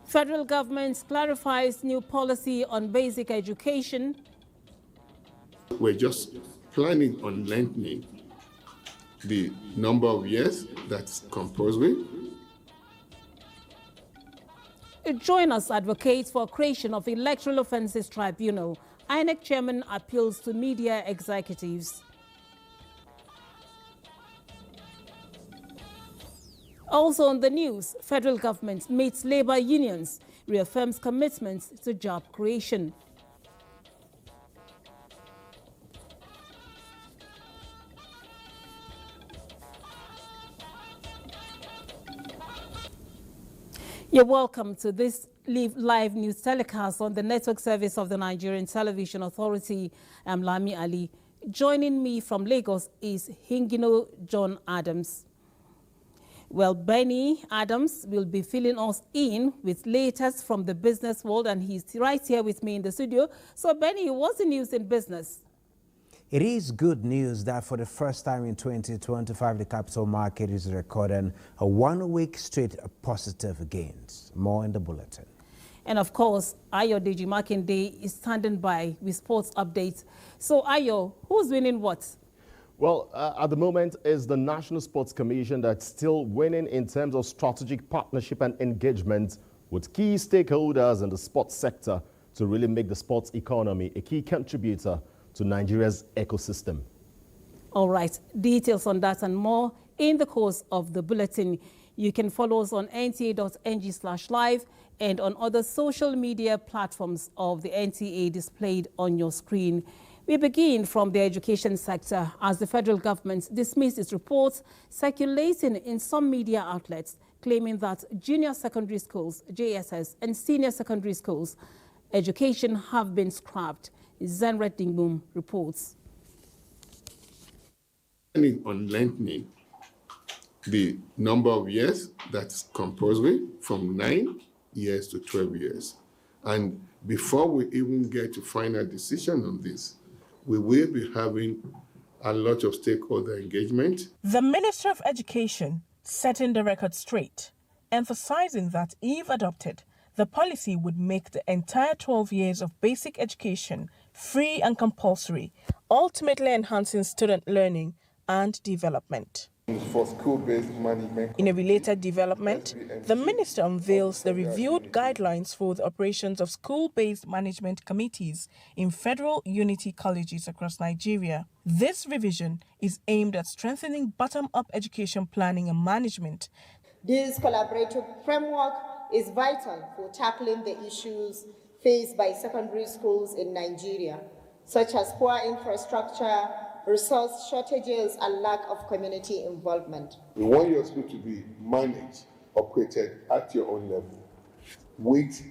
Federal government clarifies new policy on basic education. We're just planning on lengthening the number of years that's compulsory. Join us, advocates for creation of Electoral Offences Tribunal. INEC chairman appeals to media executives. Also on the news, federal government meets labor unions, reaffirms commitments to job creation. You're welcome to this live news telecast on the network service of the Nigerian Television Authority. I'm Lami Ali. Joining me from Lagos is Hingino John Adams. Well, Benny Adams will be filling us in with latest from the business world, and he's right here with me in the studio. So, Benny, what's the news in business? It is good news that for the first time in 2025, the capital market is recording a 1 week straight positive gains. More in the bulletin. And of course, Ayo Deji Makinde is standing by with sports updates. So, Ayo, who's winning what? Well, at the moment, is the National Sports Commission that's still winning in terms of strategic partnership and engagement with key stakeholders in the sports sector to really make the sports economy a key contributor to Nigeria's ecosystem. All right, details on that and more in the course of the bulletin. You can follow us on nta.ng/live and on other social media platforms of the NTA displayed on your screen. We begin from the education sector as the federal government dismissed its reports circulating in some media outlets claiming that junior secondary schools, JSS, and senior secondary schools education have been scrapped. Zenret Dingbum reports. On lengthening the number of years that's compulsory from 9 years to 12 years. And before we even get to final decision on this, we will be having a lot of stakeholder engagement. The Minister of Education setting the record straight, emphasizing that if adopted, the policy would make the entire 12 years of basic education free and compulsory, ultimately enhancing student learning and development. For school-based management. In a related development, the minister unveils the reviewed guidelines for the operations of school-based management committees in federal unity colleges across Nigeria. This revision is aimed at strengthening bottom-up education planning and management. This collaborative framework is vital for tackling the issues faced by secondary schools in Nigeria, such as poor infrastructure, resource shortages, and lack of community involvement. We want your school to be managed, operated at your own level, with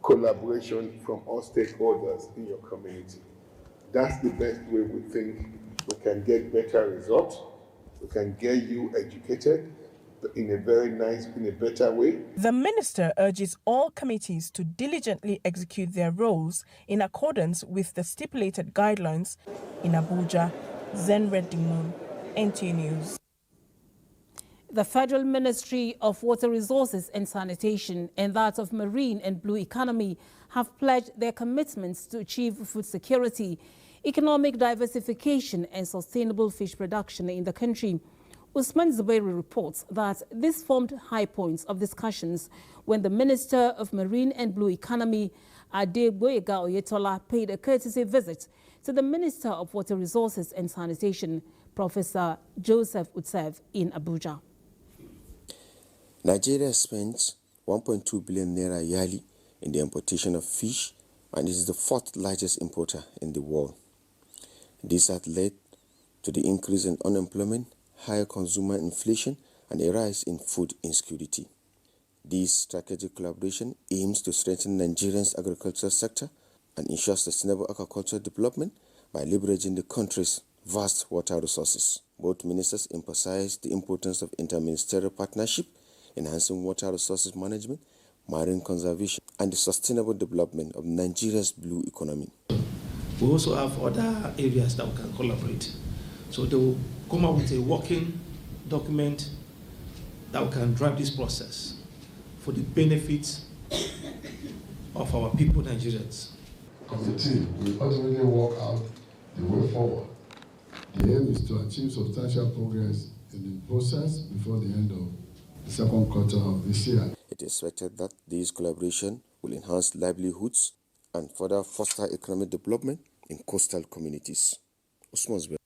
collaboration from all stakeholders in your community. That's the best way we think we can get better results, we can get you educated, in a better way. The minister urges all committees to diligently execute their roles in accordance with the stipulated guidelines. In Abuja, Zenret Dingbum, NTA News. The Federal Ministry of Water Resources and Sanitation and that of Marine and Blue Economy have pledged their commitments to achieve food security, economic diversification and sustainable fish production in the country. Usman Zubairu reports that this formed high points of discussions when the Minister of Marine and Blue Economy, Adegboyega Oyetola, paid a courtesy visit to the Minister of Water Resources and Sanitation, Professor Joseph Utsev, in Abuja. Nigeria spends 1.2 billion naira yearly in the importation of fish and is the fourth largest importer in the world. This has led to the increase in unemployment, higher consumer inflation, and a rise in food insecurity. This strategic collaboration aims to strengthen Nigeria's agricultural sector and ensure sustainable agricultural development by leveraging the country's vast water resources. Both ministers emphasized the importance of interministerial partnership, enhancing water resources management marine conservation, and the sustainable development of Nigeria's blue economy. We also have other areas that we can collaborate. So they will come up with a working document that we can drive this process for the benefit of our people, Nigerians. Committee will ultimately work out the way forward. The aim is to achieve substantial progress in the process before the end of the second quarter of this year. It is expected that this collaboration will enhance livelihoods and further foster economic development in coastal communities. Usman.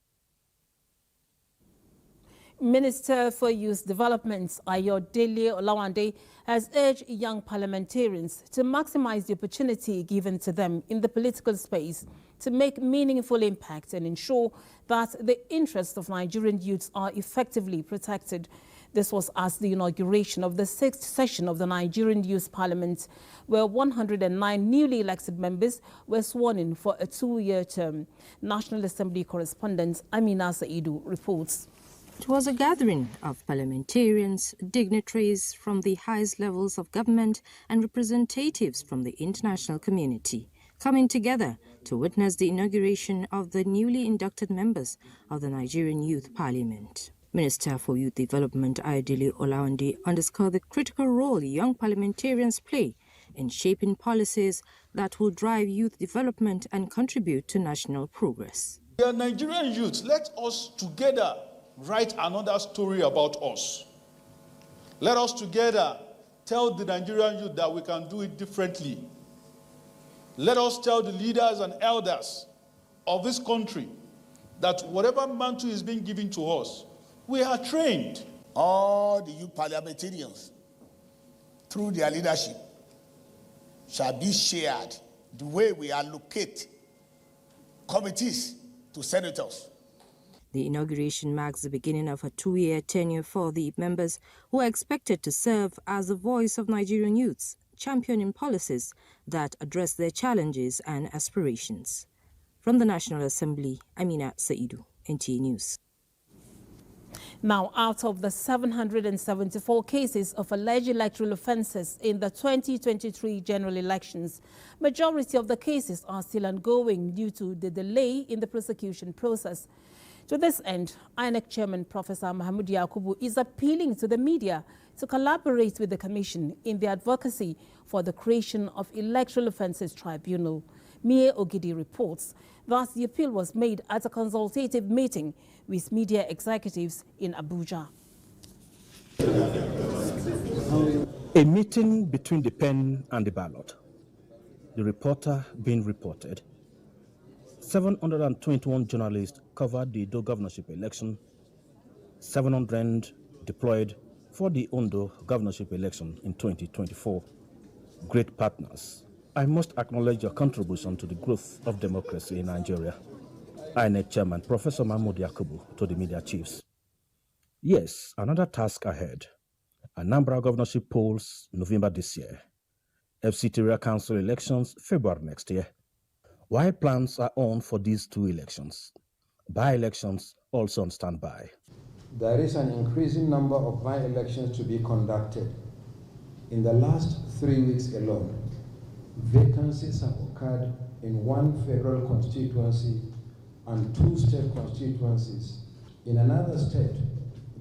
Minister for Youth Development, Ayodele Olawande, has urged young parliamentarians to maximize the opportunity given to them in the political space to make meaningful impact and ensure that the interests of Nigerian youths are effectively protected. This was at the inauguration of the 6th session of the Nigerian Youth Parliament, where 109 newly elected members were sworn in for a 2-year term. National Assembly correspondent Amina Saidu reports. It was a gathering of parliamentarians, dignitaries from the highest levels of government and representatives from the international community coming together to witness the inauguration of the newly inducted members of the Nigerian Youth Parliament. Minister for Youth Development Ayodele Olawande underscored the critical role young parliamentarians play in shaping policies that will drive youth development and contribute to national progress. We are Nigerian youth. Let us together write another story about us. Let us together tell the Nigerian youth that we can do it differently. Let us tell the leaders and elders of this country that whatever mantle is being given to us, we are trained. All the youth parliamentarians, through their leadership, shall be shared the way we allocate committees to senators. The inauguration marks the beginning of a 2-year tenure for the members who are expected to serve as the voice of Nigerian youths, championing policies that address their challenges and aspirations. From the National Assembly, Amina Saidu, NTA News. Now, out of the 774 cases of alleged electoral offences in the 2023 general elections, majority of the cases are still ongoing due to the delay in the prosecution process. To this end, INEC Chairman Professor Mahmoud Yakubu is appealing to the media to collaborate with the Commission in the advocacy for the creation of Electoral Offences Tribunal. Mie Ogidi reports that the appeal was made at a consultative meeting with media executives in Abuja. A meeting between the pen and the ballot. The reporter being reported. 721 journalists covered the Edo governorship election, 700 deployed for the Ondo governorship election in 2024. Great partners, I must acknowledge your contribution to the growth of democracy in Nigeria. INEC Chairman Professor Mahmoud Yakubu to the media chiefs. Yes, another task ahead. Anambra governorship polls November this year. FCT Area Council elections February next year. While plans are on for these 2 elections, by-elections also on standby. There is an increasing number of by-elections to be conducted. In the last 3 weeks alone, vacancies have occurred in 1 federal constituency and 2 state constituencies. In another state,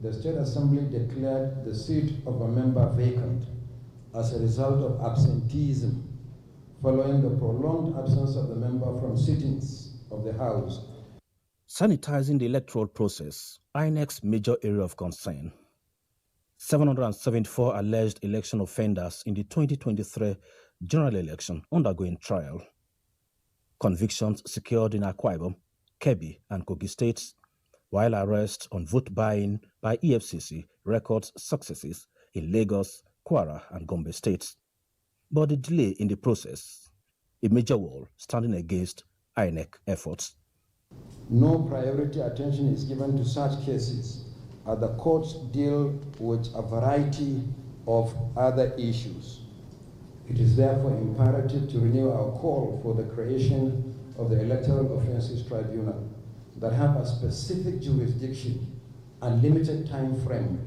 the State Assembly declared the seat of a member vacant as a result of absenteeism following the prolonged absence of the member from sittings of the House. Sanitizing the electoral process, INEC's major area of concern. 774 alleged election offenders in the 2023 general election undergoing trial. Convictions secured in Akwa Ibom, Kebbi, and Kogi states, while arrests on vote buying by EFCC records successes in Lagos, Kwara, and Gombe states. But the delay in the process, a major wall standing against INEC efforts. No priority attention is given to such cases as the courts deal with a variety of other issues. It is therefore imperative to renew our call for the creation of the Electoral Offences Tribunal that have a specific jurisdiction and limited time frame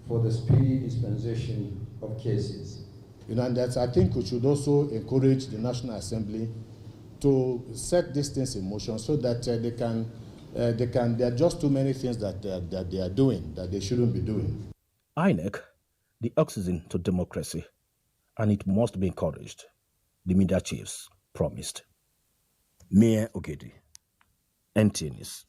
for the speedy dispensation of cases. And that I think we should also encourage the National Assembly to set these things in motion so that there are just too many things that they are doing that they shouldn't be doing. INEC, the oxygen to democracy, and it must be encouraged, the media chiefs promised. Mayor Ogedi, NTA News.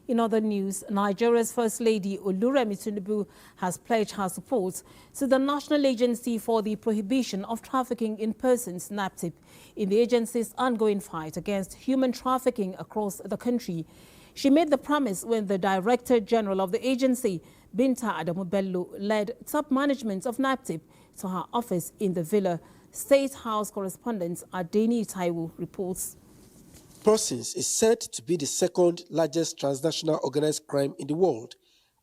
In other news, Nigeria's First Lady Oluremi Tinubu has pledged her support to the National Agency for the Prohibition of Trafficking in Persons, NAPTIP, in the agency's ongoing fight against human trafficking across the country. She made the promise when the Director General of the agency, Binta Adamu Bello, led top management of NAPTIP to her office in the Villa. State House correspondent Adeni Taiwo reports. Persons is said to be the second largest transnational organized crime in the world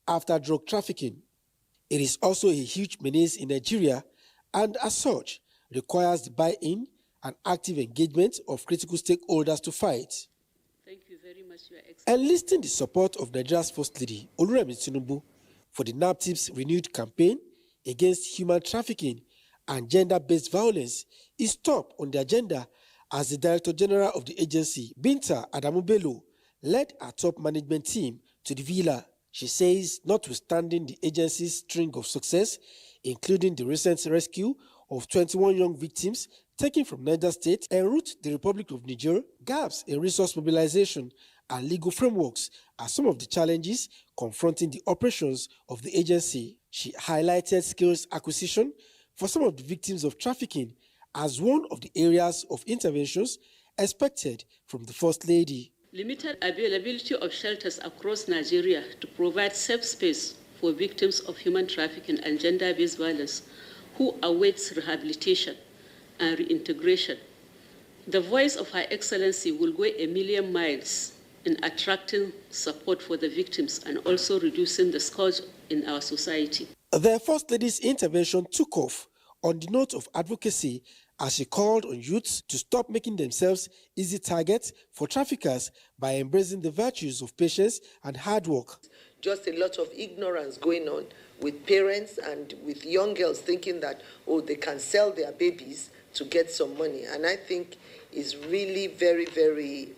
after drug trafficking. It is also a huge menace in Nigeria and, as such, requires the buy-in and active engagement of critical stakeholders to fight. Thank you very much, Your Excellency. Enlisting the support of Nigeria's First Lady Oluremi Tinubu for the NAPTIP's renewed campaign against human trafficking and gender-based violence is top on the agenda as the Director General of the agency, Binta Adamu Bello, led her top management team to the Villa. She says, notwithstanding the agency's string of success, including the recent rescue of 21 young victims taken from Niger State en route to the Republic of Niger, gaps in resource mobilization and legal frameworks are some of the challenges confronting the operations of the agency. She highlighted skills acquisition for some of the victims of trafficking as one of the areas of interventions expected from the First Lady. Limited availability of shelters across Nigeria to provide safe space for victims of human trafficking and gender-based violence who await rehabilitation and reintegration. The voice of Her Excellency will go a million miles in attracting support for the victims and also reducing the scourge in our society. The First Lady's intervention took off on the note of advocacy as she called on youths to stop making themselves easy targets for traffickers by embracing the virtues of patience and hard work. Just a lot of ignorance going on with parents and with young girls thinking that, oh, they can sell their babies to get some money. And I think it's really very, very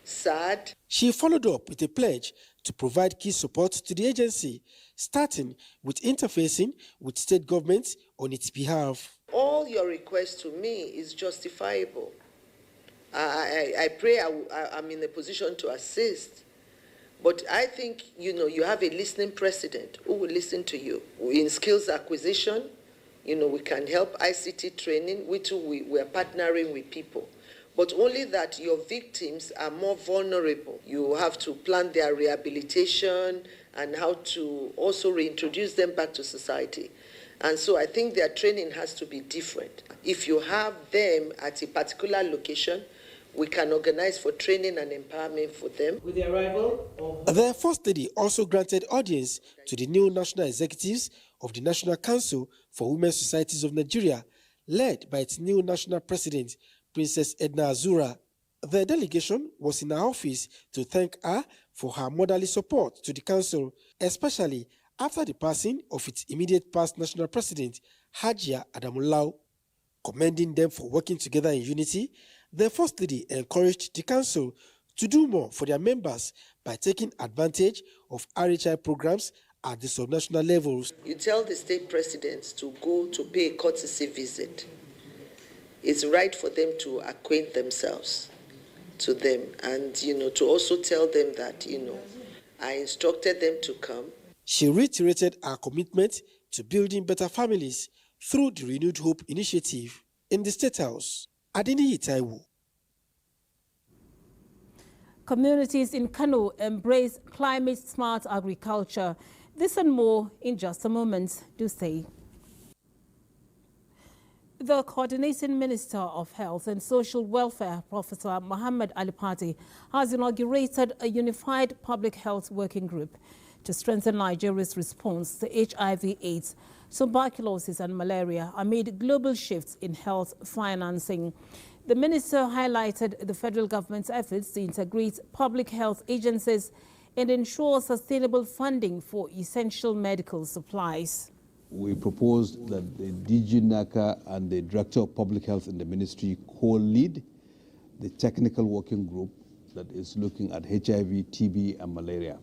sad. She followed up with a pledge to provide key support to the agency, starting with interfacing with state governments on its behalf. All your requests to me is justifiable. I pray I'm in a position to assist. But I think, you have a listening president who will listen to you. In skills acquisition, we can help ICT training, we are partnering with people. But only that your victims are more vulnerable. You have to plan their rehabilitation and how to also reintroduce them back to society. And so I think their training has to be different. If you have them at a particular location, we can organize for training and empowerment for them. With the arrival of... The First Lady also granted audience to the new national executives of the National Council for Women's Societies of Nigeria, led by its new national president, Princess Edna Azura. The delegation was in her office to thank her for her motherly support to the council, especially after the passing of its immediate past national president, Hajia Adamulau. Commending them for working together in unity, the First Lady encouraged the council to do more for their members by taking advantage of RHI programs at the subnational levels. You tell the state presidents to go to pay a courtesy visit. It's right for them to acquaint themselves to them and, to also tell them that, I instructed them to come. She reiterated her commitment to building better families through the Renewed Hope initiative in the State House. Adini Taiwo. Communities in Kano embrace climate-smart agriculture. This and more in just a moment. Do stay. The Coordinating Minister of Health and Social Welfare, Professor Muhammad Ali Pate, has inaugurated a unified public health working group to strengthen Nigeria's response to HIV/AIDS, tuberculosis and malaria amid global shifts in health financing. The minister highlighted the federal government's efforts to integrate public health agencies and ensure sustainable funding for essential medical supplies. we proposed that the DG NACA and the Director of Public Health in the ministry co-lead the technical working group that is looking at HIV, TB, and malaria.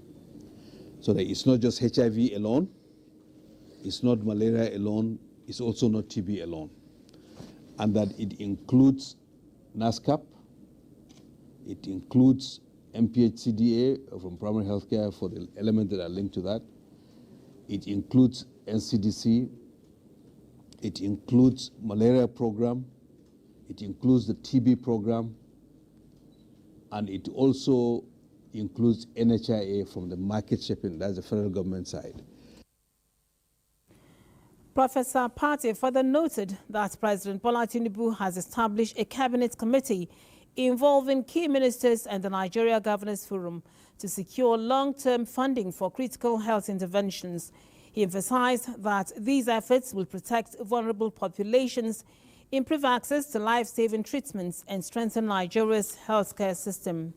So that it's not just HIV alone, it's not malaria alone, it's also not TB alone. And that it includes NASCAP, it includes MPHCDA from primary healthcare for the elements that are linked to that. It includes NCDC, it includes malaria program, it includes the TB program, and it also includes NHIA from the market shaping, that's the federal government side. Professor Partey further noted that President Bola Tinubu has established a cabinet committee involving key ministers and the Nigeria Governors Forum to secure long-term funding for critical health interventions. He emphasized that these efforts will protect vulnerable populations, improve access to life-saving treatments, and strengthen Nigeria's healthcare system.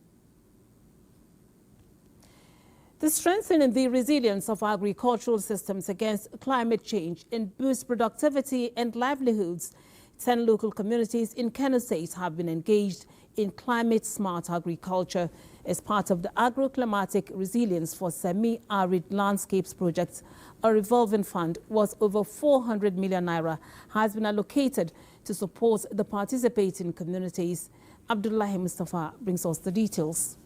The strengthening the resilience of agricultural systems against climate change and boost productivity and livelihoods. 10 local communities in Kano State have been engaged in climate-smart agriculture as part of the Agro-Climatic Resilience for Semi-Arid Landscapes project. A revolving fund worth over 400 million naira has been allocated to support the participating communities. Abdullahi Mustafa brings us the details.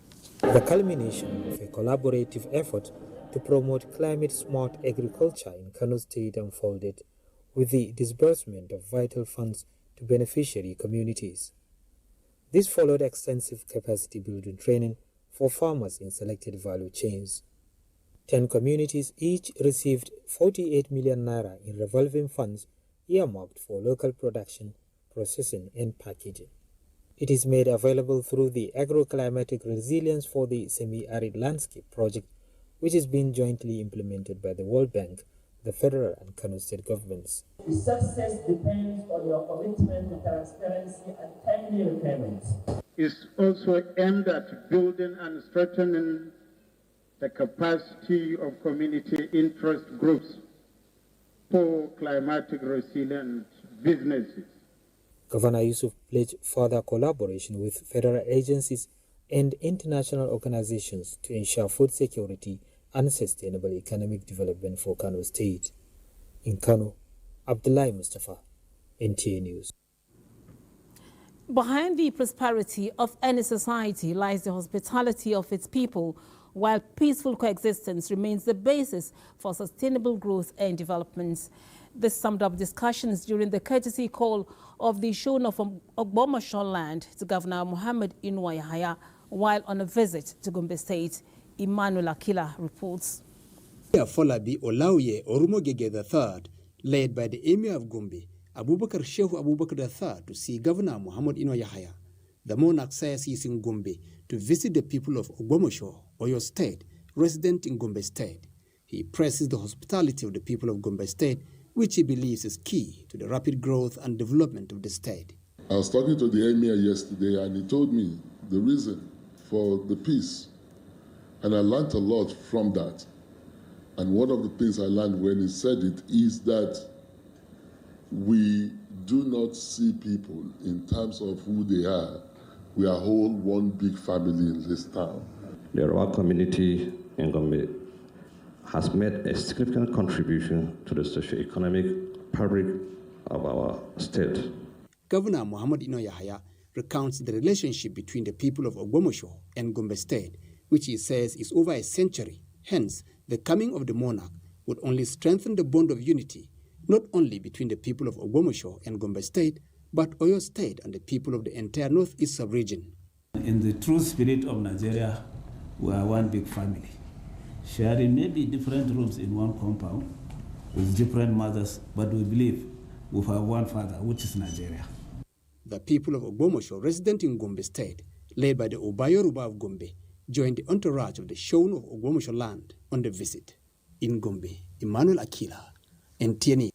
The culmination of a collaborative effort to promote climate-smart agriculture in Kano State unfolded with the disbursement of vital funds to beneficiary communities. This followed extensive capacity-building training for farmers in selected value chains. 10 communities each received 48 million naira in revolving funds earmarked for local production, processing, and packaging. It is made available through the Agro-Climatic Resilience for the Semi-Arid Landscape project, which is being jointly implemented by the World Bank, the federal and Kano State governments. The success depends on your commitment to transparency and timely repayments. It's also aimed at building and strengthening the capacity of community interest groups for climatic resilient businesses. Governor Yusuf pledged further collaboration with federal agencies and international organizations to ensure food security and sustainable economic development for Kano State. In Kano, Abdullahi Mustafa, NTA News. Behind the prosperity of any society lies the hospitality of its people, while peaceful coexistence remains the basis for sustainable growth and development. This summed up discussions during the courtesy call of the Shon of Ogbomoso land to Governor Muhammad Inuwa Yahaya while on a visit to Gombe State. Emmanuel Akila reports. Folabi Olauye Orumogege III, led by the Emir of Gombe, Abubakar Shehu Abubakar III, to see Governor Muhammad Inuwa Yahaya. The monarch says he is in Gombe to visit the people of Ogbomoso, Oyo State, resident in Gombe State. He praises the hospitality of the people of Gombe State, which he believes is key to the rapid growth and development of the state. I was talking to the Emir yesterday, and he told me the reason for the peace, and I learned a lot from that. And one of the things I learned when he said it is that we do not see people in terms of who they are. We are all one big family in this town. The Yoruba community in Gombe has made a significant contribution to the socio-economic fabric of our state. Governor Muhammad Inuwa Yahaya recounts the relationship between the people of Ogbomoso and Gombe State, which he says is over a century. Hence, the coming of the monarch would only strengthen the bond of unity, not only between the people of Ogbomoso and Gombe State, but Oyo State and the people of the entire northeast sub-region. In the true spirit of Nigeria, we are one big family, sharing maybe different rooms in one compound with different mothers, but we believe we have one father, which is Nigeria. The people of Ogbomoso, resident in Gombe State, led by the Obayoruba of Gombe, joined the entourage of the Shon of Ogbomoso land on the visit. In Gombe, Emmanuel Akila, NTA.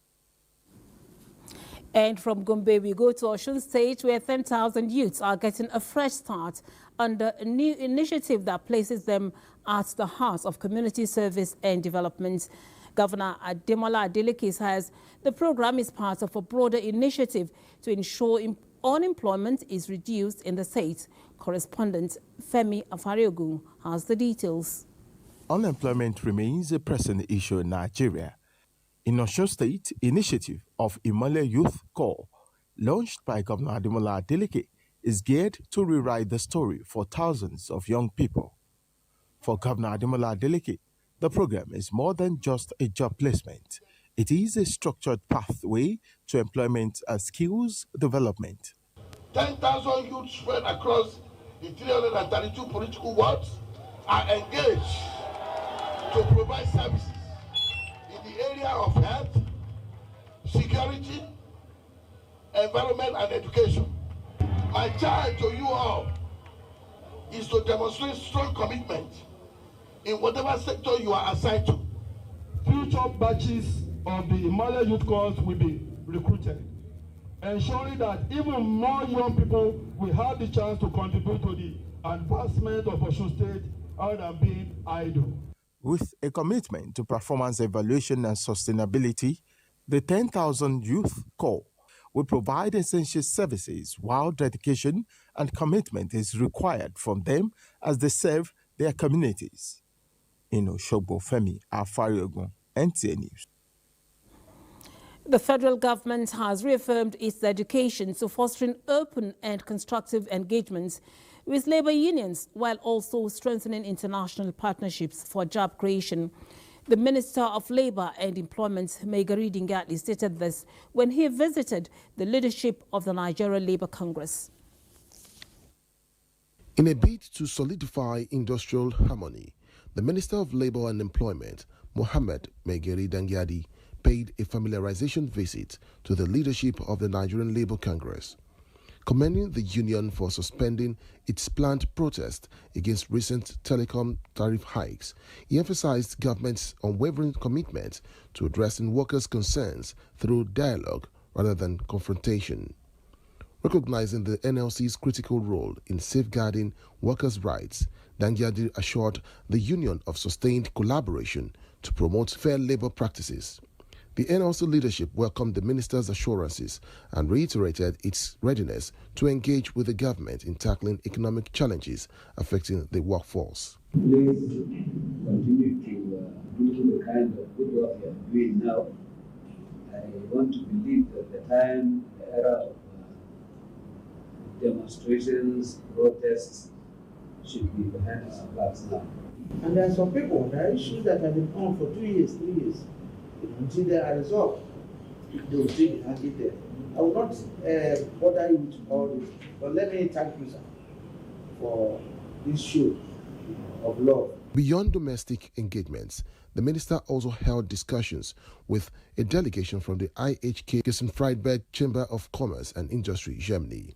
And from Gombe, we go to Osun State, where 10,000 youths are getting a fresh start under a new initiative that places them at the heart of community service and development. Governor Ademola Adeleke says the program is part of a broader initiative to ensure unemployment is reduced in the state. Correspondent Femi Afariogun has the details. Unemployment remains a pressing issue in Nigeria. In Osun State, initiative of Imole Youth Corps, launched by Governor Ademola Adeleke, is geared to rewrite the story for thousands of young people. For Governor Ademola Adeleke, the program is more than just a job placement. It is a structured pathway to employment and skills development. 10,000 youths spread across the 332 political wards are engaged to provide services in the area of health, security, environment, and education. My charge to you all is to demonstrate strong commitment in whatever sector you are assigned to. Future batches of the Imole Youth Corps will be recruited, ensuring that even more young people will have the chance to contribute to the advancement of Osun State other than being idle. With a commitment to performance evaluation and sustainability, the 10,000 Youth Corps will provide essential services while dedication and commitment is required from them as they serve their communities. In Osogbo, Femi Afariogun, NTA News. The federal government has reaffirmed its dedication to fostering open and constructive engagements with labor unions while also strengthening international partnerships for job creation. The Minister of Labour and Employment, Megari Dingatli, stated this when he visited the leadership of the Nigerian Labour Congress. In a bid to solidify industrial harmony, the Minister of Labour and Employment, Mohammed Megari Dingatli, paid a familiarization visit to the leadership of the Nigerian Labour Congress. Commending the union for suspending its planned protest against recent telecom tariff hikes, he emphasized government's unwavering commitment to addressing workers' concerns through dialogue rather than confrontation. Recognizing the NLC's critical role in safeguarding workers' rights, Dingatli assured the union of sustained collaboration to promote fair labor practices. The NLC leadership welcomed the minister's assurances and reiterated its readiness to engage with the government in tackling economic challenges affecting the workforce. Please continue to do the kind of good work you are doing now. I want to believe that the era of demonstrations, protests should be behind our backs now. And there are some people, there are issues that have been on for 2 years, 3 years. Until they are resolved, they will still be hanging there. I will not bother you with all this, but let me thank you, sir, for this show of love. Beyond domestic engagements, the minister also held discussions with a delegation from the IHK Gießen-Friedberg Chamber of Commerce and Industry, Germany,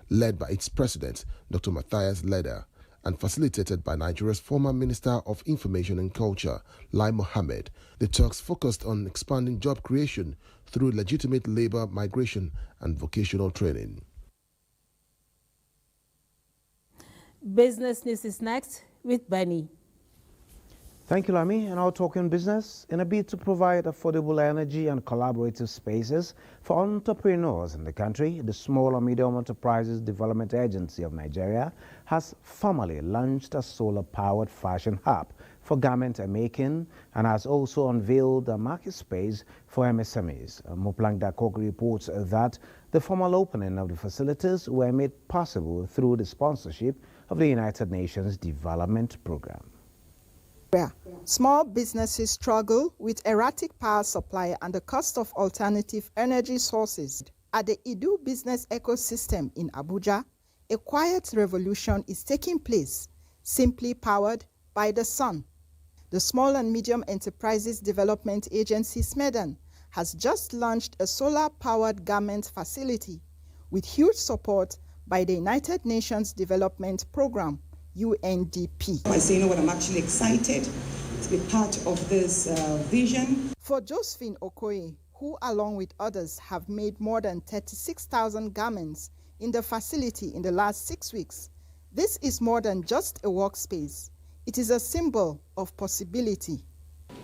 led by its president, Dr. Matthias Leder, and facilitated by Nigeria's former Minister of Information and Culture, Lai Mohammed. The talks focused on expanding job creation through legitimate labor migration and vocational training. Business News is next with Benny. Thank you, Lami. And now talking business. In a bid to provide affordable energy and collaborative spaces for entrepreneurs in the country, the Small and Medium Enterprises Development Agency of Nigeria has formally launched a solar-powered fashion hub for garment making and has also unveiled a market space for MSMEs. Moplang Dakog reports that the formal opening of the facilities were made possible through the sponsorship of the United Nations Development Program. Small businesses struggle with erratic power supply and the cost of alternative energy sources. At the Idu business ecosystem in Abuja, a quiet revolution is taking place, simply powered by the sun. The Small and Medium Enterprises Development Agency, SMEDAN, has just launched a solar-powered garment facility with huge support by the United Nations Development Program, UNDP. I say, you know what, I'm actually excited to be part of this vision. For Josephine Okoye, who along with others have made more than 36,000 garments in the facility in the last 6 weeks, this is more than just a workspace. It is a symbol of possibility.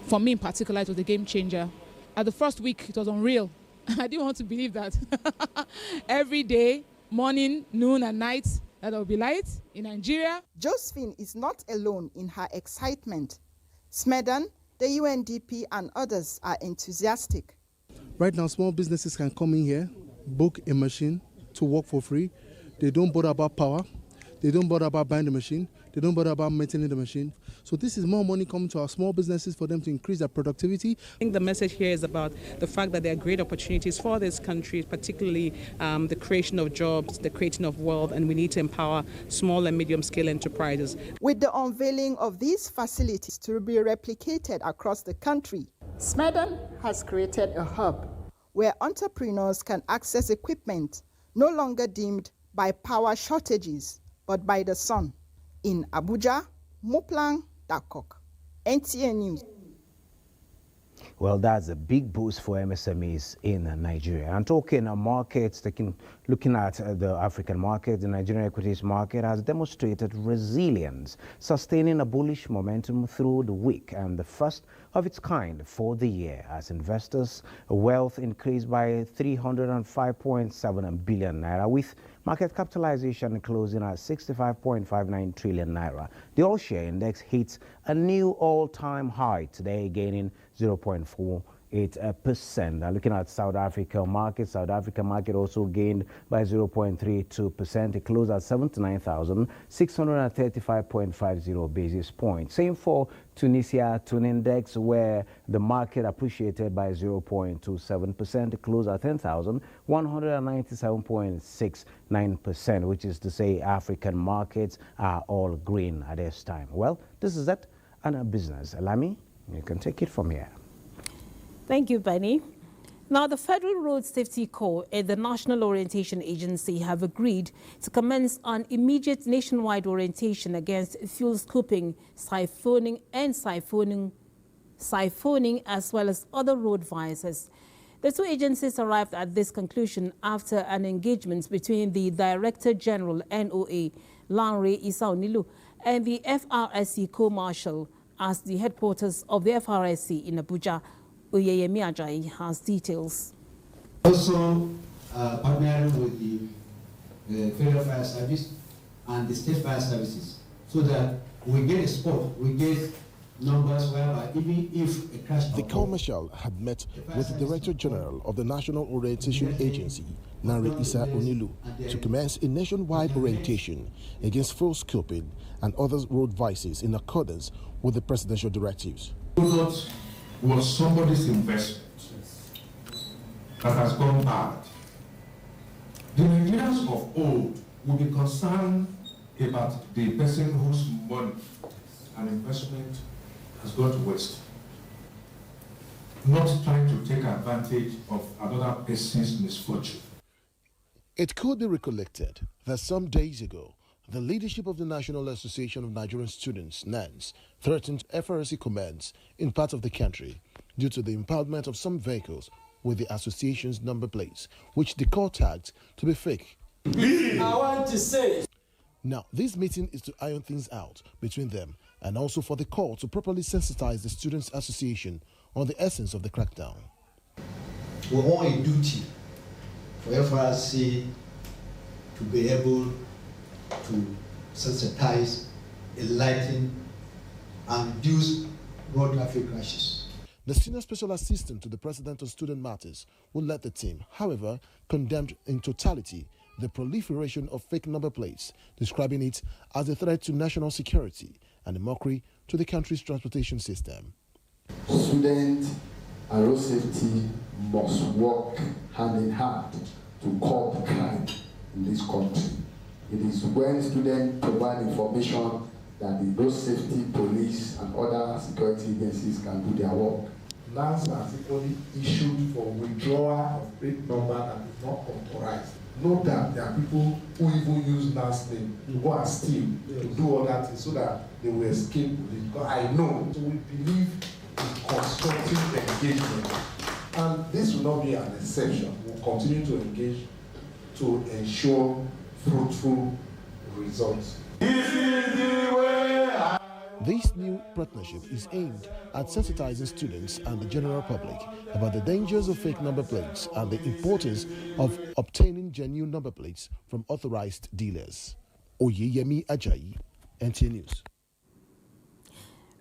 For me in particular, it was a game changer. At the first week, it was unreal. I didn't want to believe that. Every day, morning, noon, and night, that there will be light in Nigeria. Josephine is not alone in her excitement. Smedan, the UNDP, and others are enthusiastic. Right now, small businesses can come in here, book a machine to work for free. They don't bother about power. They don't bother about buying the machine. They don't bother about maintaining the machine. So this is more money coming to our small businesses for them to increase their productivity. I think the message here is about the fact that there are great opportunities for this country, particularly the creation of jobs, the creation of wealth, and we need to empower small and medium-scale enterprises. With the unveiling of these facilities to be replicated across the country, Smedan has created a hub where entrepreneurs can access equipment no longer deemed by power shortages, but by the sun. In Abuja, Moplang Dakok, NTA News. Well, that's a big boost for MSMEs in Nigeria. And talking markets, looking at the African market, the Nigerian equities market has demonstrated resilience, sustaining a bullish momentum through the week and the first of its kind for the year, as investors' wealth increased by 305.7 billion naira, with market capitalization closing at 65.59 trillion naira. The all-share index hits a new all-time high today, gaining 0.48%. Looking at South Africa market also gained by 0.32%. It closed at 79,635.50 basis points. Same for Tunisia Tune Index, where the market appreciated by 0.27%. It closed at 10,197.69%, which is to say African markets are all green at this time. Well, this is it and our business. Alami, you can take it from here. Thank you, Benny. Now, the Federal Road Safety Corps and the National Orientation Agency have agreed to commence an immediate nationwide orientation against fuel scooping, siphoning, as well as other road vices. The two agencies arrived at this conclusion after an engagement between the Director General NOA, Lanre Isaonilu, and the FRSC Co-Marshal at the headquarters of the FRSC in Abuja. Oyeyemi Ajayi has details. Also partnering with the Federal Fire Service and the State Fire Services so that we get a spot, we get numbers whereby even if a crash... The Co-Marshal had met with the Director General of the National Orientation Agency, Lanre Isaonilu, to commence a nationwide orientation against fuel scooping and other road vices in accordance with the presidential directives. Was somebody's investment that has gone bad. The Nigerians of old will be concerned about the person whose money and investment has gone to waste, not trying to take advantage of another person's misfortune. It could be recollected that some days ago, the leadership of the National Association of Nigerian Students, NANS, threatened FRSC commands in parts of the country due to the impoundment of some vehicles with the association's number plates, which the court tagged to be fake. I want to say... Now, this meeting is to iron things out between them and also for the court to properly sensitize the Students' Association on the essence of the crackdown. We want a duty for FRSC to be able to sensitize, enlighten, and reduce road traffic crashes. The Senior Special Assistant to the President of Student Matters will let the team, however, condemned in totality the proliferation of fake number plates, describing it as a threat to national security and a mockery to the country's transportation system. Student and road safety must work hand in hand to curb crime in this country. It is when students provide information that the road safety, police, and other security agencies can do their work. NANS has equally issued for withdrawal of plate number that is not authorized. Note that there are people who even use NANS name to go and steal, to do all that so that they will escape police. Because I know, so we believe in constructive engagement. And this will not be an exception. We'll continue to engage to ensure fruitful results. This is the way I This new partnership is aimed at sensitizing students and the general public about the dangers of fake number plates and the importance of obtaining genuine number plates from authorized dealers. Oyeyemi Ajayi, NTA News.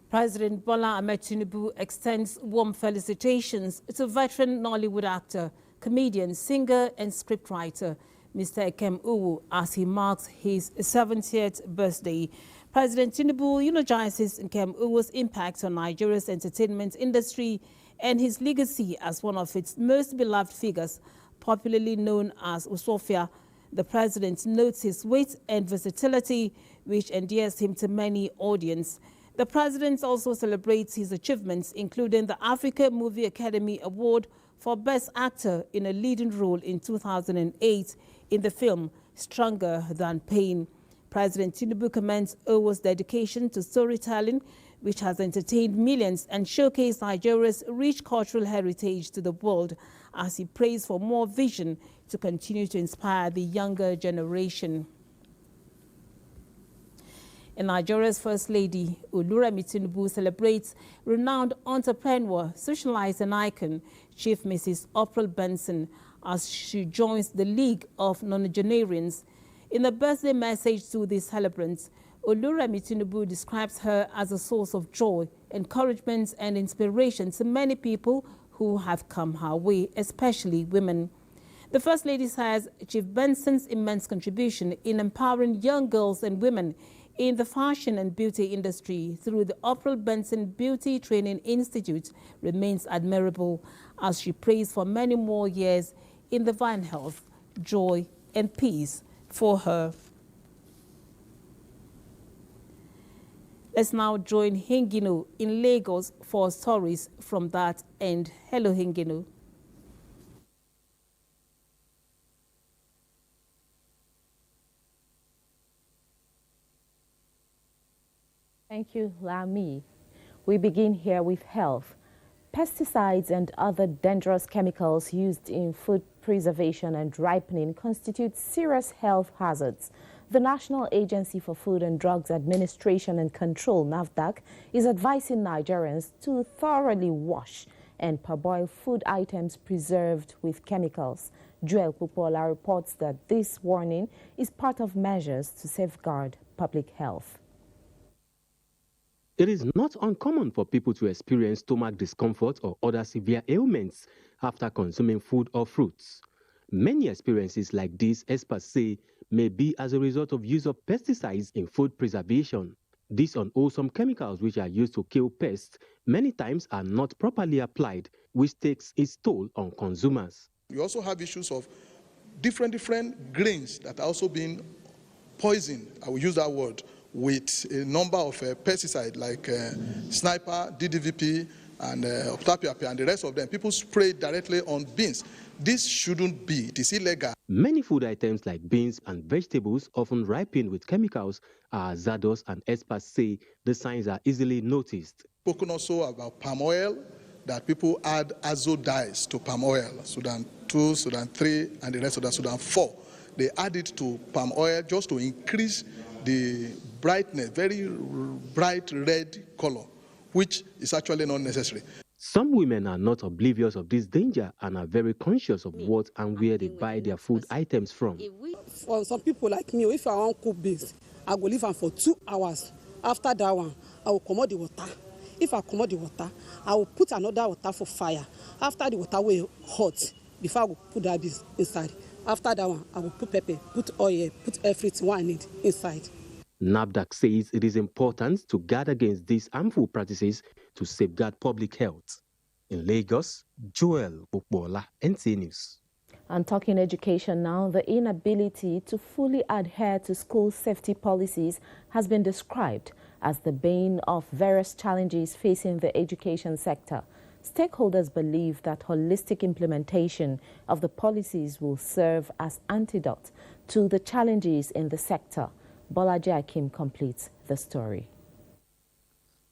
President Bola Ahmed Tinubu extends warm felicitations to veteran Nollywood actor, comedian, singer and scriptwriter Mr. Ekem Uwu as he marks his 70th birthday. President Tinubu eulogizes Ekem Uwu's impact on Nigeria's entertainment industry and his legacy as one of its most beloved figures, popularly known as Usofia. The president notes his wit and versatility, which endears him to many audiences. The president also celebrates his achievements, including the Africa Movie Academy Award for Best Actor in a Leading Role in 2008 in the film Stronger Than Pain. President Tinubu commends Uwu's dedication to storytelling, which has entertained millions and showcased Nigeria's rich cultural heritage to the world, as he prays for more vision to continue to inspire the younger generation. And Nigeria's First Lady, Oluremi Tinubu, celebrates renowned entrepreneur, socialite and icon, Chief Mrs. April Benson, as she joins the League of Nonagenarians. In a birthday message to the celebrants, Oluremi Tinubu describes her as a source of joy, encouragement and inspiration to many people who have come her way, especially women. The First Lady says Chief Benson's immense contribution in empowering young girls and women in the fashion and beauty industry through the April Benson Beauty Training Institute remains admirable, as she prays for many more years in divine health, joy and peace for her. Let's now join Hingino in Lagos for stories from that end. Hello, Hingino. Thank you, Lami. We begin here with health. Pesticides and other dangerous chemicals used in food preservation and ripening constitute serious health hazards. The National Agency for Food and Drugs Administration and Control, NAFDAC, is advising Nigerians to thoroughly wash and parboil food items preserved with chemicals. Joel Pupola reports that this warning is part of measures to safeguard public health. It is not uncommon for people to experience stomach discomfort or other severe ailments after consuming food or fruits. Many experiences like this, experts say, may be as a result of use of pesticides in food preservation. These unwholesome chemicals, which are used to kill pests, many times are not properly applied, which takes its toll on consumers. We also have issues of different grains that are also being poisoned, I will use that word, with a number of pesticides like Sniper, DDVP, and Optapiapia, and the rest of them. People spray directly on beans. This shouldn't be. It is illegal. Many food items like beans and vegetables, often ripened with chemicals, are hazardous, and experts say the signs are easily noticed. Spoken also about palm oil, that people add azo dyes to palm oil, Sudan 2, Sudan 3, and the rest of that, Sudan 4. They add it to palm oil just to increase the brightness, very bright red color, which is actually not necessary. Some women are not oblivious of this danger and are very conscious of what and where they buy their food items from. For some people like me, if I want to cook beans, I go leave them for 2 hours. After that one, I will commot the water. If I commot the water, I will put another water for fire. After the water will hot, before I will put that beans inside. After that one, I will put pepper, put oil, put everything I need inside. NAFDAC says it is important to guard against these harmful practices to safeguard public health. In Lagos, Joel Pupola, NTA News. And talking education now, the inability to fully adhere to school safety policies has been described as the bane of various challenges facing the education sector. Stakeholders believe that holistic implementation of the policies will serve as antidote to the challenges in the sector. Bolaji Akim completes the story.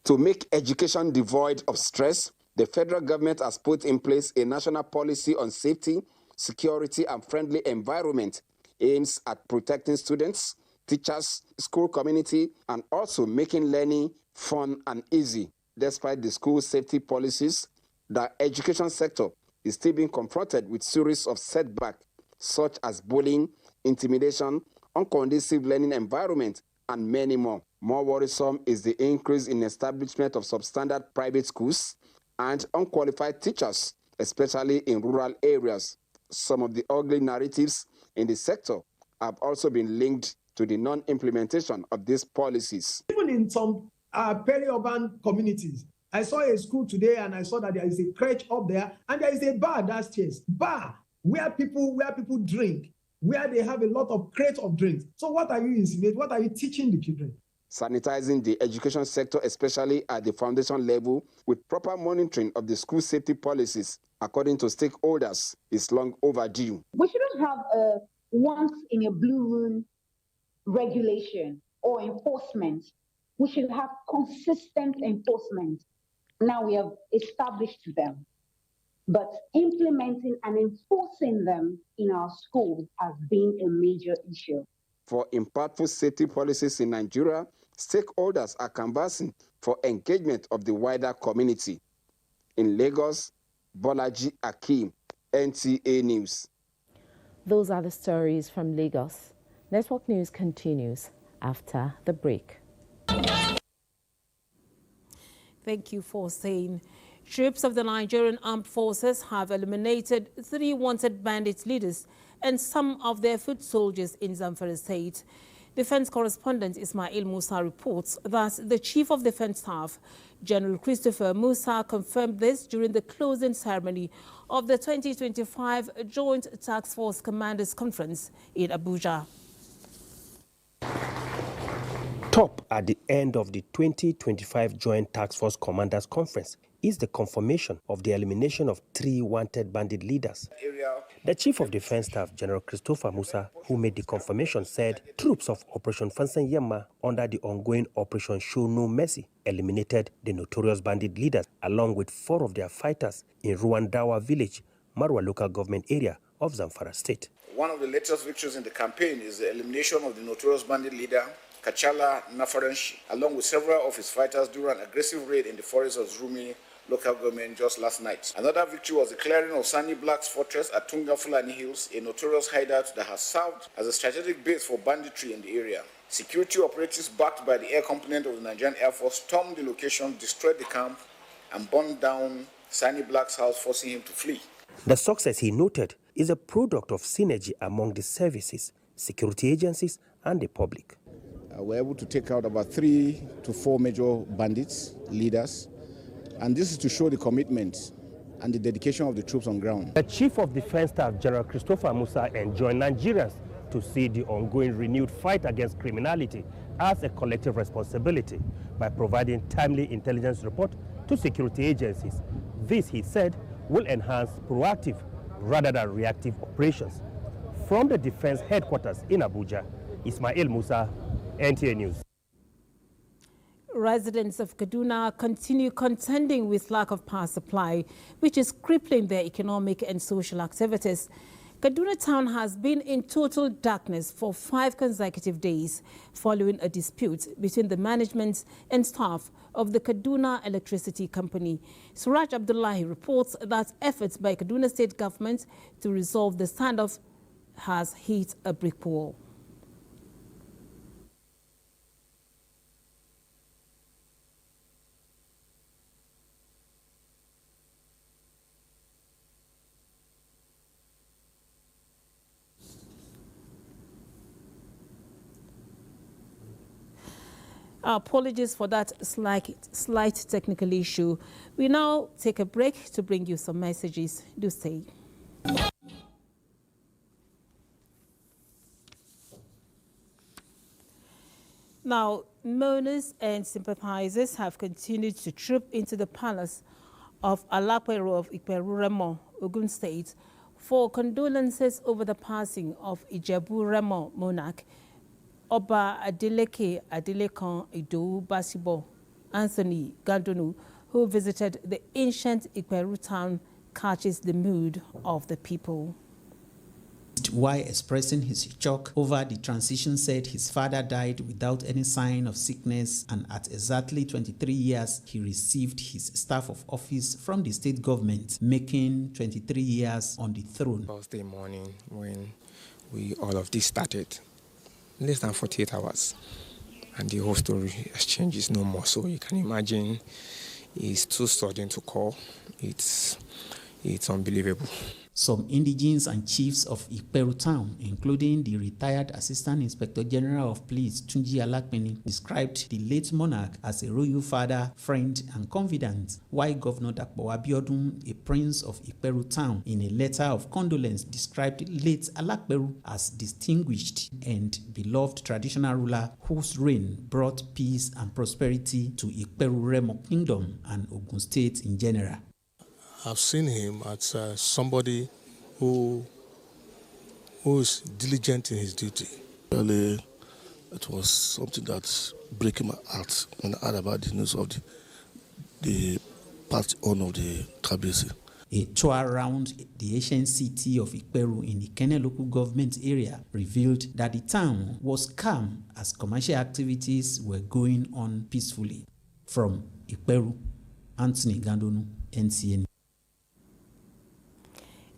To make education devoid of stress, the federal government has put in place a national policy on safety, security, and friendly environment, aims at protecting students, teachers, school community, and also making learning fun and easy. Despite the school safety policies, the education sector is still being confronted with series of setbacks such as bullying, intimidation, unconducive learning environment, and many more. More worrisome is the increase in establishment of substandard private schools and unqualified teachers, especially in rural areas. Some of the ugly narratives in the sector have also been linked to the non-implementation of these policies. Even in some peri-urban communities, I saw a school today and I saw that there is a crèche up there and there is a bar downstairs. Bar where people drink, where they have a lot of crates of drinks. So what are you insinuating? What are you teaching the children? Sanitizing the education sector, especially at the foundation level, with proper monitoring of the school safety policies, according to stakeholders, is long overdue. We shouldn't have a once in a blue moon regulation or enforcement. We should have consistent enforcement. Now we have established them, but implementing and enforcing them in our schools has been a major issue. For impactful safety policies in Nigeria, stakeholders are canvassing for engagement of the wider community. In Lagos, Bolaji Akeem, NTA News. Those are the stories from Lagos. Network News continues after the break. Thank you for saying. Troops of the Nigerian Armed Forces have eliminated 3 wanted bandit leaders and some of their foot soldiers in Zamfara State. Defense correspondent Ismail Musa reports that the Chief of Defense Staff, General Christopher Musa, confirmed this during the closing ceremony of the 2025 Joint Task Force Commanders Conference in Abuja. Top at the end of the 2025 Joint Task Force Commanders Conference is the confirmation of the elimination of 3 wanted bandit leaders. The Chief of Defense Staff, General Christopher Musa, who made the confirmation, said troops of Operation Fansan Yamma under the ongoing Operation Show No Mercy eliminated the notorious bandit leaders along with 4 of their fighters in Ruandawa village, Marwa local government area of Zamfara State. One of the latest victories in the campaign is the elimination of the notorious bandit leader Kachala Nafaranshi, along with several of his fighters during an aggressive raid in the forests of Zrumi local government just last night. Another victory was the clearing of Sani Black's fortress at Tunga Fulani Hills, a notorious hideout that has served as a strategic base for banditry in the area. Security operatives backed by the air component of the Nigerian Air Force stormed the location, destroyed the camp, and burned down Sani Black's house, forcing him to flee. The success, he noted, is a product of synergy among the services, security agencies, and the public. We're able to take out about 3 to 4 major bandits, leaders, and this is to show the commitment and the dedication of the troops on ground. The Chief of Defense Staff, General Christopher Musa, enjoined Nigerians to see the ongoing renewed fight against criminality as a collective responsibility by providing timely intelligence report to security agencies. This, he said, will enhance proactive rather than reactive operations. From the Defense Headquarters in Abuja, Ismail Musa, NTA News. Residents of Kaduna continue contending with lack of power supply, which is crippling their economic and social activities. Kaduna town has been in total darkness for 5 consecutive days following a dispute between the management and staff of the Kaduna Electricity Company. Suraj Abdullahi reports that efforts by Kaduna State government to resolve the standoff has hit a brick wall. Apologies for that slight technical issue. We now take a break to bring you some messages. Do stay. Now, mourners and sympathizers have continued to troop into the palace of Alapero of Iperu-Remo, Ogun State, for condolences over the passing of Ijebu-Remo monarch Oba Adeleke Adelekan Idowu Basibo Anthony Gandonu, who visited the ancient Iperu town, catches the mood of the people. while expressing his shock over the transition, said his father died without any sign of sickness, and at exactly 23 years, he received his staff of office from the state government, making 23 years on the throne. Thursday morning, when all of this started, less than 48 hours, and the whole story exchange is no more. So you can imagine it's too sudden to call. It's unbelievable. Some indigenes and chiefs of Ikperu town, including the retired Assistant Inspector General of Police Tunji Alakpeni, described the late monarch as a royal father, friend, and confidant, while Governor Dapo Abiodun, a prince of Ikperu town, in a letter of condolence described late Alakperu as distinguished and beloved traditional ruler whose reign brought peace and prosperity to Ikperu Remo Kingdom and Ogun State in general. I've seen him as somebody who is diligent in his duty. Really, it was something that breaking my heart when I heard about the news of the part on of the Kabisi. A tour around the ancient city of Ikperu in the Ikene local government area revealed that the town was calm as commercial activities were going on peacefully. From Ikperu, Anthony Gandonu, NTA.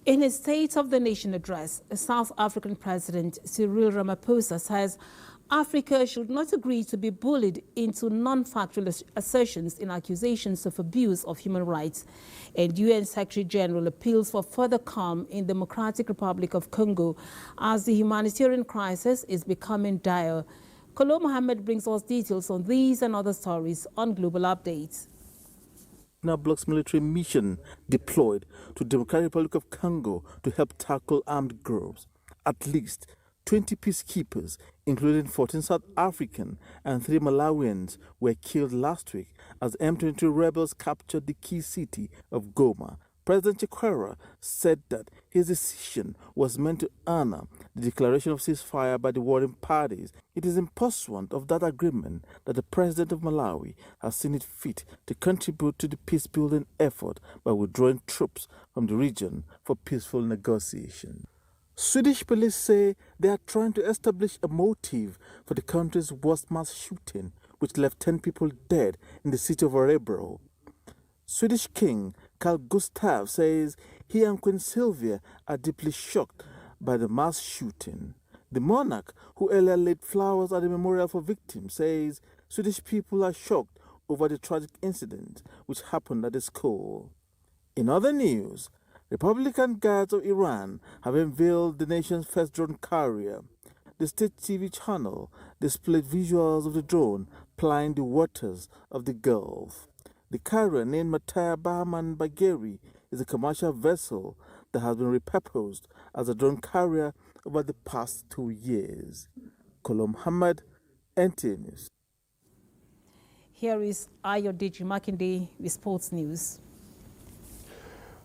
In his State of the Nation address, South African President Cyril Ramaphosa says Africa should not agree to be bullied into non-factual assertions in accusations of abuse of human rights. And UN Secretary General appeals for further calm in Democratic Republic of Congo as the humanitarian crisis is becoming dire. Kolo Mohammed brings us details on these and other stories on Global Updates. Bloc's military mission deployed to Democratic Republic of Congo to help tackle armed groups. At least 20 peacekeepers, including 14 South African and 3 Malawians, were killed last week as M23 rebels captured the key city of Goma. President Chikwera said that his decision was meant to honor the declaration of ceasefire by the warring parties. It is in pursuant of that agreement that the president of Malawi has seen it fit to contribute to the peace-building effort by withdrawing troops from the region for peaceful negotiation. Swedish police say they are trying to establish a motive for the country's worst mass shooting, which left 10 people dead in the city of Örebro. Swedish King Carl Gustaf says he and Queen Sylvia are deeply shocked by the mass shooting. The monarch, who earlier laid flowers at the memorial for victims, says Swedish people are shocked over the tragic incident which happened at the school. In other news, Republican Guards of Iran have unveiled the nation's first drone carrier. The state TV channel displayed visuals of the drone plying the waters of the Gulf. The carrier, named Mataya Bahman Bagheri, is a commercial vessel that has been repurposed as a drone carrier over the past 2 years. Kolo Muhammad, NTA News. Here is Ayodeji Makinde with Sports News.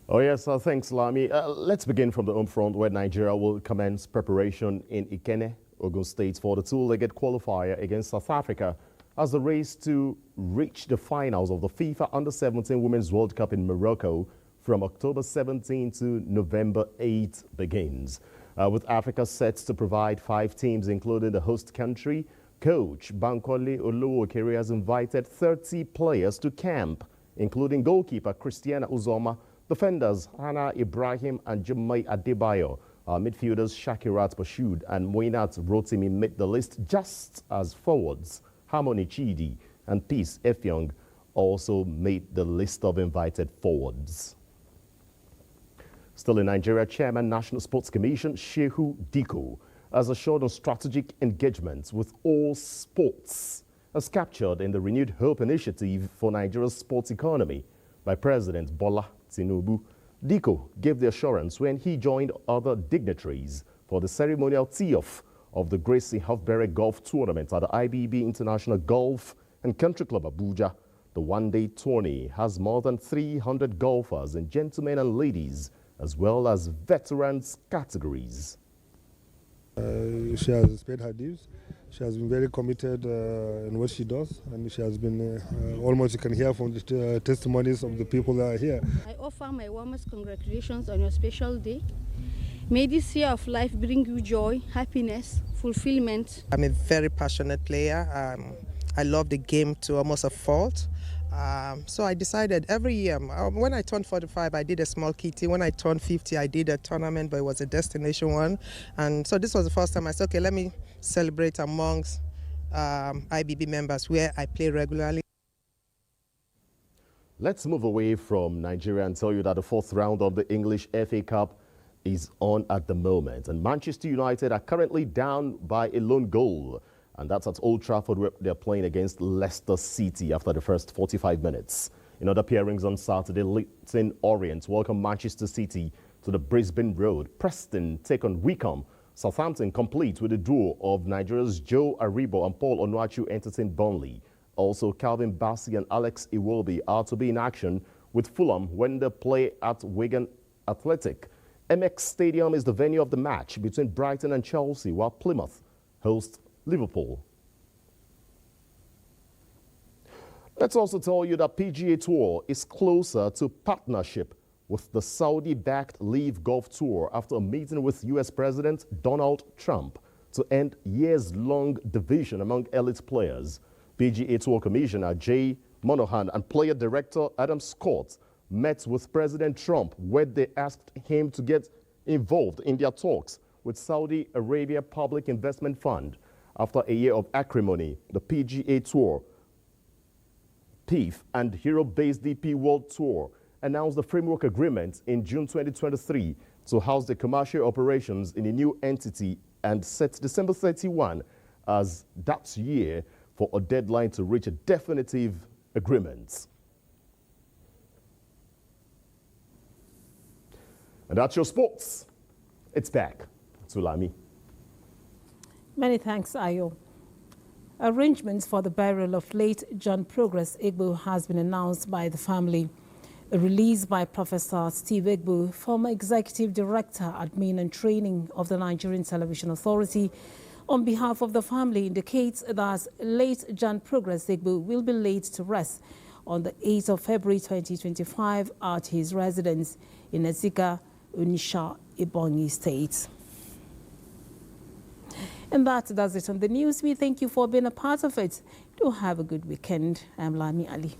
Oh yes, thanks Lami. Let's begin from the home front where Nigeria will commence preparation in Ikene, Ogun State for the two-legged qualifier against South Africa as the race to reach the finals of the FIFA Under-17 Women's World Cup in Morocco from October 17 to November 8 begins. With Africa set to provide 5 teams, including the host country, coach Bankole Oluokere has invited 30 players to camp, including goalkeeper Christiana Uzoma, defenders Hannah Ibrahim and Jummai Adebayo. Midfielders Shakirat Bashud and Moinat Rotimi made the list, just as forwards Harmony Chidi and Peace Efyong also made the list of invited forwards. Still in Nigeria, Chairman National Sports Commission Shehu Diko has assured on strategic engagements with all sports, as captured in the Renewed Hope Initiative for Nigeria's sports economy by President Bola Tinubu. Diko gave the assurance when he joined other dignitaries for the ceremonial tee-off of the Gracie Hofberry Golf Tournament at the IBB International Golf and Country Club Abuja. The one-day tourney has more than 300 golfers and gentlemen and ladies, as well as veterans categories. She has paid her dues. She has been very committed in what she does, and she has been almost, you can hear from the testimonies of the people that are here. I offer my warmest congratulations on your special day, May this year of life bring you joy, happiness, fulfillment. I'm a very passionate player. I love the game to almost a fault. So I decided every year, when I turned 45, I did a small kitty. When I turned 50, I did a tournament, but it was a destination one. And so this was the first time I said, okay, let me celebrate amongst IBB members where I play regularly. Let's move away from Nigeria and tell you that the fourth round of the English FA Cup is on at the moment. And Manchester United are currently down by a lone goal. And that's at Old Trafford, where they're playing against Leicester City after the first 45 minutes. In other pairings on Saturday, Leyton Orient welcome Manchester City to the Brisbane Road. Preston take on Wycombe. Southampton complete with the duo of Nigeria's Joe Aribo and Paul Onuachu entertain Burnley. Also, Calvin Bassey and Alex Iwobi are to be in action with Fulham when they play at Wigan Athletic. MX Stadium is the venue of the match between Brighton and Chelsea, while Plymouth hosts Liverpool. Let's also tell you that PGA Tour is closer to partnership with the Saudi-backed Live Golf Tour after a meeting with U.S. President Donald Trump to end years-long division among elite players. PGA Tour Commissioner Jay Monahan and player director Adam Scott met with President Trump, where they asked him to get involved in their talks with Saudi Arabia Public Investment Fund. After a year of acrimony, the PGA Tour, PIF, and Hero-based DP World Tour announced the framework agreement in June 2023 to house the commercial operations in a new entity and set December 31 as that year for a deadline to reach a definitive agreement. And that's your sports. It's back to Lami. Many thanks, Ayo. Arrangements for the burial of late John Progress Igbo has been announced by the family. A release by Professor Steve Igbo, former Executive Director, Admin and Training of the Nigerian Television Authority, on behalf of the family indicates that late John Progress Igbo will be laid to rest on the 8th of February 2025 at his residence in Ezika, Unisha, Ebonyi State. And that does it on the news. We thank you for being a part of it. Do have a good weekend. I'm Lami Ali.